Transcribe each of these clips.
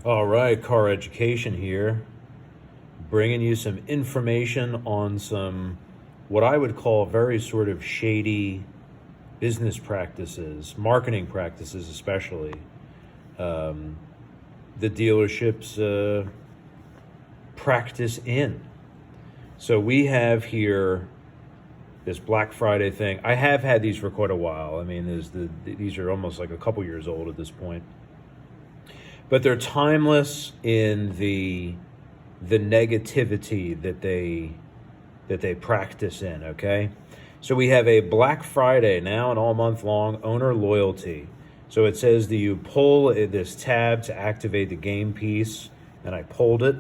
All right, car education here, bringing you some information on some what I would call very sort of shady business practices, marketing practices, especially the dealerships practice in. So we have here this Black Friday thing. I have had these for quite a while. I mean, these are almost like a couple years old at this point. But they're timeless in the negativity that they practice in, okay? So we have a Black Friday now and all month long, owner loyalty. So it says that you pull this tab to activate the game piece, and I pulled it.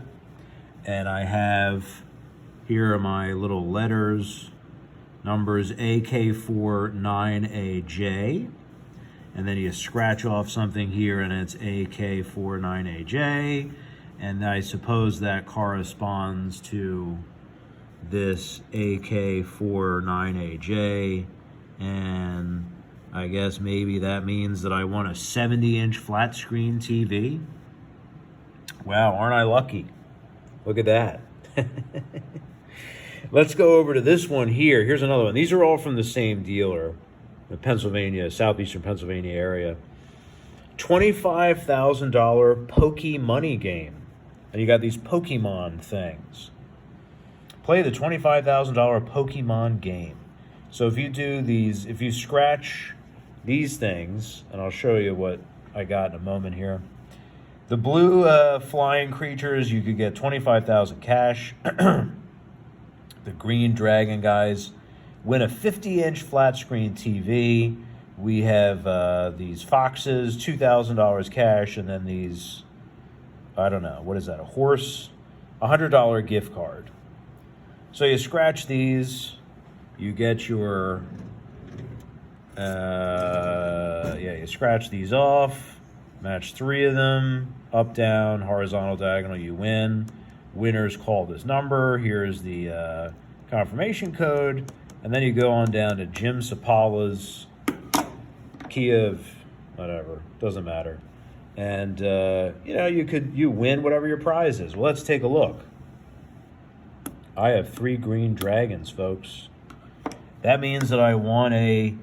And I have, here are my little letters, numbers AK49AJ. And then you scratch off something here and it's AK49AJ. And I suppose that corresponds to this AK49AJ. And I guess maybe that means that I want a 70-inch flat screen TV. Wow, aren't I lucky? Look at that. Let's go over to this one here. Here's another one. These are all from the same dealer. The Pennsylvania, southeastern Pennsylvania area. $25,000 Poke Money game. And you got these Pokemon things. Play the $25,000 Pokemon game. So if you do these, if you scratch these things, and I'll show you what I got in a moment here. The blue flying creatures, you could get 25,000 cash. The green dragon guys win a 50-inch flat screen TV. We have these foxes, $2,000 cash, and then these, I don't know, what is that, a horse? $100 gift card. So you scratch these, you get your, you scratch these off, match 3 of them, up, down, horizontal, diagonal, you win. Winners call this number. Here's the confirmation code. And then you go on down to Jim Sapala's Kiev, whatever, doesn't matter. And, you win whatever your prize is. Well, let's take a look. I have 3 green dragons, folks. That means that I won a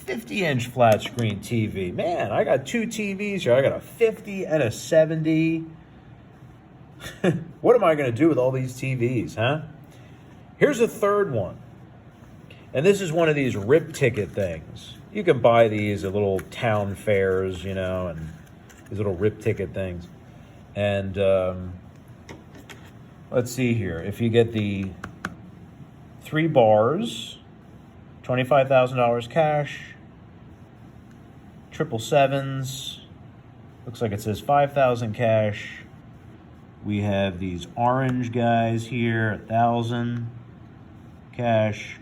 50-inch flat screen TV. Man, I got 2 TVs here. I got a 50 and a 70. What am I going to do with all these TVs, huh? Here's a third one. And this is one of these rip ticket things. You can buy these at little town fairs, and these little rip ticket things. And let's see here. If you get the 3 bars, $25,000 cash, 777s, looks like it says 5,000 cash. We have these orange guys here, 1,000 cash.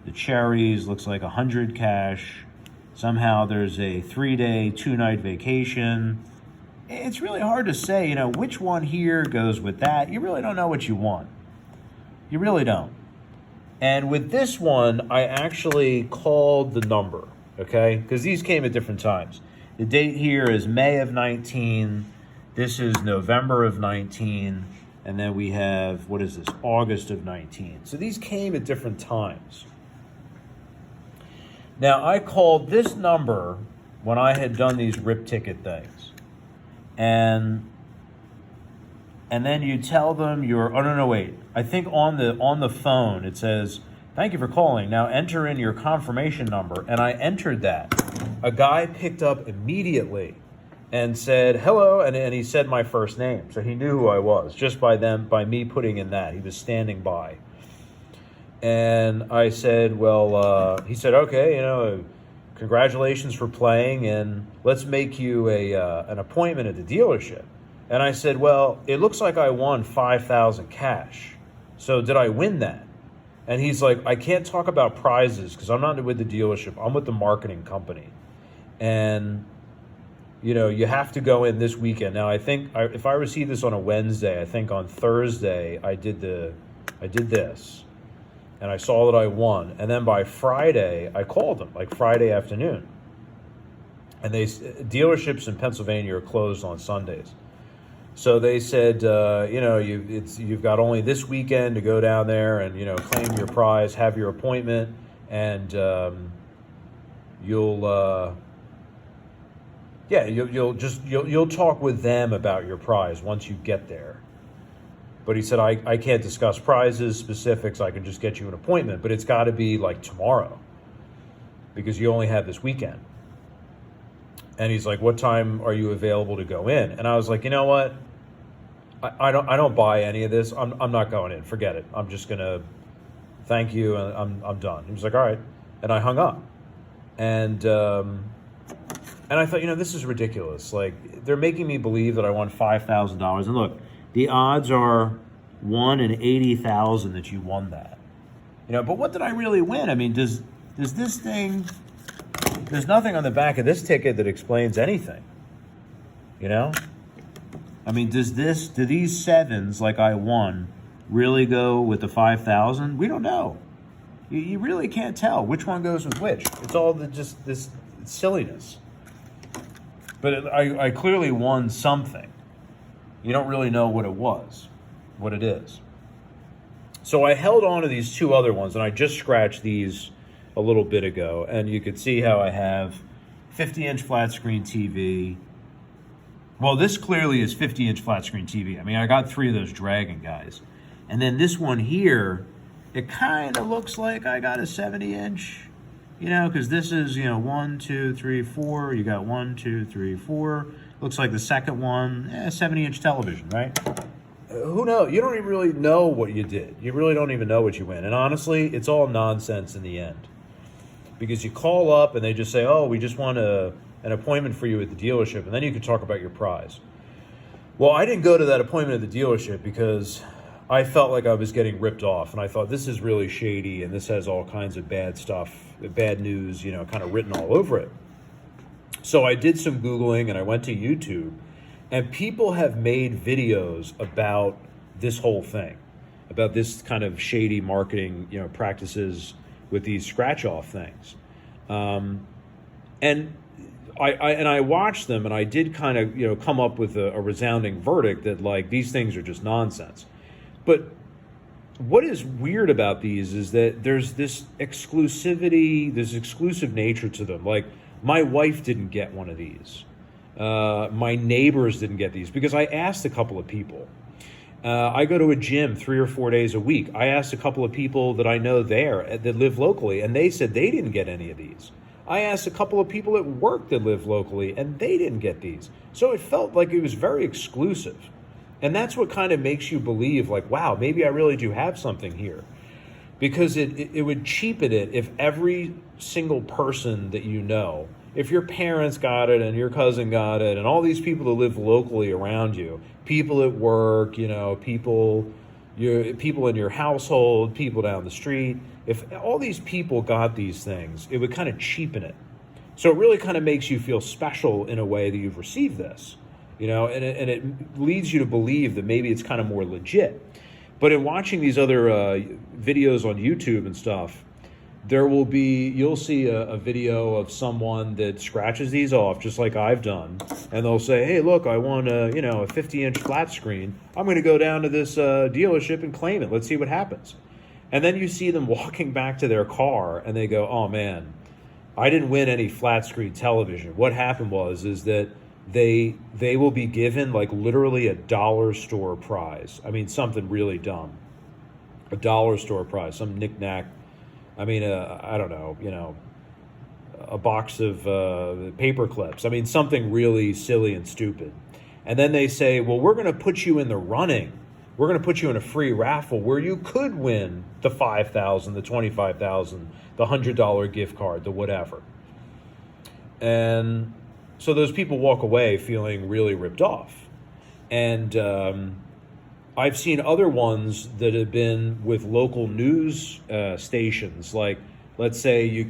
The cherries looks like 100 cash. Somehow there's a 3-day, 2-night vacation. It's really hard to say, which one here goes with that. You really don't know what you want. You really don't. And with this one, I actually called the number, okay? Because these came at different times. The date here is May of 19. This is November of 19. And then we have, what is this, August of 19. So these came at different times. Now, I called this number when I had done these rip ticket things. And then you tell them wait. I think on the phone it says, "Thank you for calling. Now enter in your confirmation number." And I entered that. A guy picked up immediately and said, "Hello," and he said my first name. So he knew who I was just by me putting in that. He was standing by. And I said, he said, "Okay, congratulations for playing, and let's make you an appointment at the dealership." And I said, "Well, it looks like I won 5,000 cash. So did I win that?" And he's like, "I can't talk about prizes because I'm not with the dealership. I'm with the marketing company. And, you have to go in this weekend." Now, I think if I received this on a Wednesday, I think on Thursday I did this. And I saw that I won. And then by Friday, I called them, like Friday afternoon. And dealerships in Pennsylvania are closed on Sundays. So they said, you've got only this weekend to go down there and claim your prize, have your appointment, and you'll you'll talk with them about your prize once you get there. But he said, I can't discuss prizes, specifics. I can just get you an appointment, but it's got to be like tomorrow because you only have this weekend. And he's like, what time are you available to go in? And I was like, you know what? I don't buy any of this. I'm not going in. Forget it. I'm just gonna thank you and I'm done. He was like, all right, and I hung up. And I thought, this is ridiculous. Like, they're making me believe that I won $5,000. And look, the odds are 1 in 80,000 that you won that. But what did I really win? I mean, does this thing? There's nothing on the back of this ticket that explains anything. I mean, do these sevens like I won really go with the 5,000? We don't know. You really can't tell which one goes with which. It's all just this silliness. But I clearly won something. You don't really know what it is. So I held on to these two other ones, and I just scratched these a little bit ago, and you could see how I have 50-inch flat screen TV. Well, this clearly is 50-inch flat screen TV. I mean, I got 3 of those Dragon guys. And then this one here, it kind of looks like I got a 70-inch, because this is, 1, 2, 3, 4. You got 1, 2, 3, 4. Looks like the second one, 70-inch television, right? Who knows? You don't even really know what you did. You really don't even know what you win. And honestly, it's all nonsense in the end. Because you call up and they just say, oh, we just want an appointment for you at the dealership, and then you can talk about your prize. Well, I didn't go to that appointment at the dealership because I felt like I was getting ripped off, and I thought this is really shady, and this has all kinds of bad stuff, bad news, kind of written all over it. So I did some Googling, and I went to YouTube, and people have made videos about this whole thing, about this kind of shady marketing, practices with these scratch-off things. And I watched them, and I did kind of come up with a resounding verdict that like these things are just nonsense. But what is weird about these is that there's this exclusivity, this exclusive nature to them. Like my wife didn't get one of these. My neighbors didn't get these because I asked a couple of people. I go to a gym 3 or 4 days a week. I asked a couple of people that I know there that live locally, and they said they didn't get any of these. I asked a couple of people at work that live locally, and they didn't get these. So it felt like it was very exclusive. And that's what kind of makes you believe, like, wow, maybe I really do have something here. Because it would cheapen it if every single person that you know, if your parents got it and your cousin got it and all these people that live locally around you, people at work, people in your household, people down the street, if all these people got these things, it would kind of cheapen it. So it really kind of makes you feel special in a way that you've received this, and it leads you to believe that maybe it's kind of more legit. But in watching these other videos on YouTube and stuff, you'll see a video of someone that scratches these off just like I've done, and they'll say, hey, look, I want a 50-inch flat screen. I'm going to go down to this dealership and claim it. Let's see what happens. And then you see them walking back to their car and they go, oh man, I didn't win any flat screen television. What happened is that they will be given like literally a dollar store prize. I mean, something really dumb. A dollar store prize, some knick-knack. I mean, I don't know, a box of paper clips. I mean, something really silly and stupid. And then they say, well, we're going to put you in the running. We're going to put you in a free raffle where you could win the $5,000, the $25,000, the $100 gift card, the whatever. And so those people walk away feeling really ripped off. And I've seen other ones that have been with local news stations. Like, let's say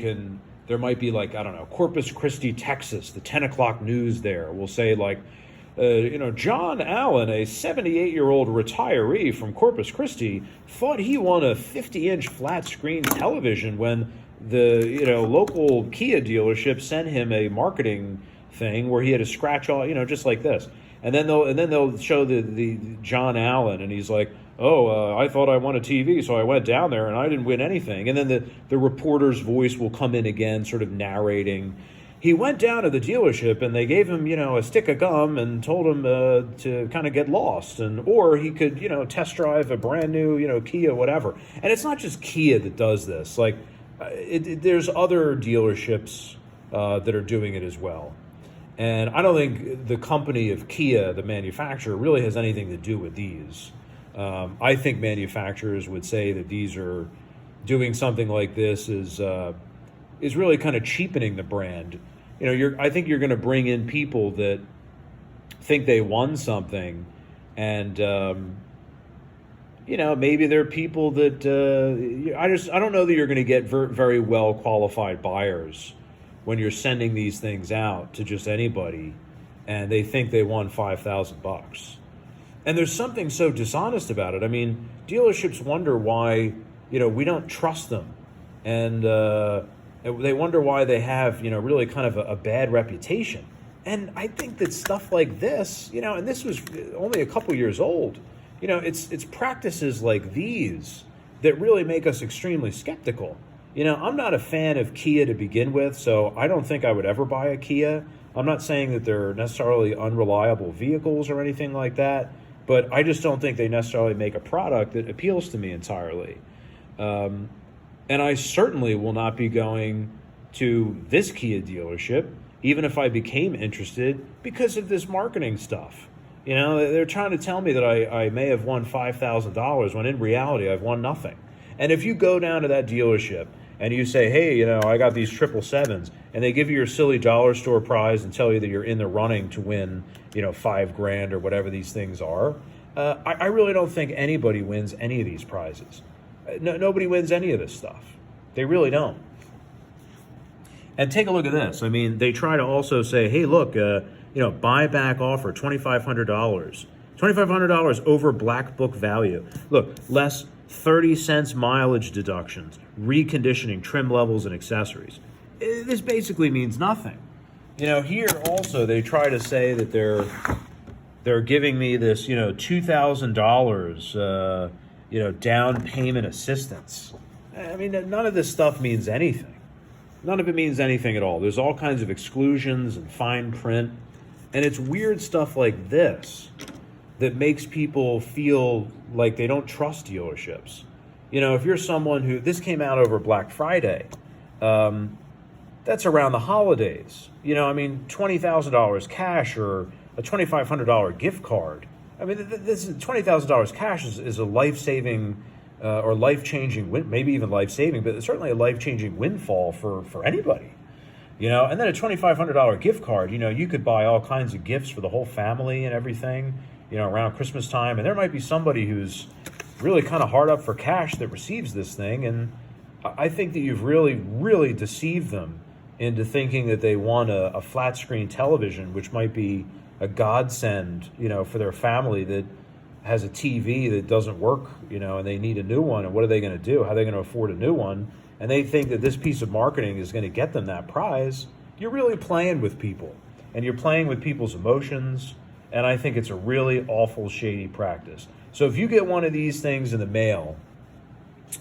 there might be like, I don't know, Corpus Christi, Texas, the 10 o'clock news there will say like, John Allen, a 78-year-old retiree from Corpus Christi, thought he won a 50-inch flat screen television when the local Kia dealership sent him a marketing thing where he had to scratch all, just like this. And then they'll show the John Allen, and he's like, oh, I thought I won a TV, so I went down there and I didn't win anything. And then the reporter's voice will come in again, sort of narrating. He went down to the dealership and they gave him, a stick of gum and told him to kind of get lost, or he could, test drive a brand new, Kia, whatever. And it's not just Kia that does this. Like, there's other dealerships that are doing it as well. And I don't think the company of Kia, the manufacturer, really has anything to do with these. I think manufacturers would say that these are doing something like this is really kind of cheapening the brand. I think you're going to bring in people that think they won something, and maybe they're people that I don't know that you're going to get very well qualified buyers when you're sending these things out to just anybody, and they think they won $5,000. And there's something so dishonest about it. I mean, dealerships wonder why, we don't trust them. And they wonder why they have, really kind of a bad reputation. And I think that stuff like this, and this was only a couple years old, it's practices like these that really make us extremely skeptical. I'm not a fan of Kia to begin with, so I don't think I would ever buy a Kia. I'm not saying that they're necessarily unreliable vehicles or anything like that, but I just don't think they necessarily make a product that appeals to me entirely. And I certainly will not be going to this Kia dealership, even if I became interested, because of this marketing stuff. They're trying to tell me that I may have won $5,000 when in reality I've won nothing. And if you go down to that dealership and you say, hey, I got these 777s, and they give you your silly dollar store prize and tell you that you're in the running to win, $5,000 or whatever these things are, I really don't think anybody wins any of these prizes. Nobody wins any of this stuff. They really don't. And take a look at this. I mean, they try to also say, hey, look, buyback offer, $2,500. $2,500 over black book value. Look, less 30 cents mileage deductions, reconditioning, trim levels, and accessories. This basically means nothing. Here also they try to say that they're giving me this, $2,000, down payment assistance. I mean, none of this stuff means anything. None of it means anything at all. There's all kinds of exclusions and fine print, and it's weird stuff like this that makes people feel like they don't trust dealerships. If you're someone who, this came out over Black Friday, that's around the holidays. $20,000 cash or a $2,500 gift card. I mean, this $20,000 cash is a life-saving or life-changing, maybe even life-saving, but it's certainly a life-changing windfall for anybody. And then a $2,500 gift card, you could buy all kinds of gifts for the whole family and everything, around Christmas time. And there might be somebody who's really kind of hard up for cash that receives this thing. And I think that you've really, really deceived them into thinking that they want a flat screen television, which might be a godsend, for their family that has a TV that doesn't work, and they need a new one. And what are they going to do? How are they going to afford a new one? And they think that this piece of marketing is going to get them that prize. You're really playing with people, and you're playing with people's emotions. And I think it's a really awful, shady practice. So if you get one of these things in the mail,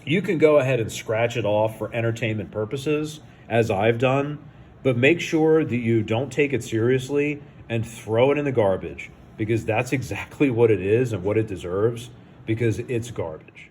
you can go ahead and scratch it off for entertainment purposes, as I've done, but make sure that you don't take it seriously and throw it in the garbage, because that's exactly what it is and what it deserves, because it's garbage.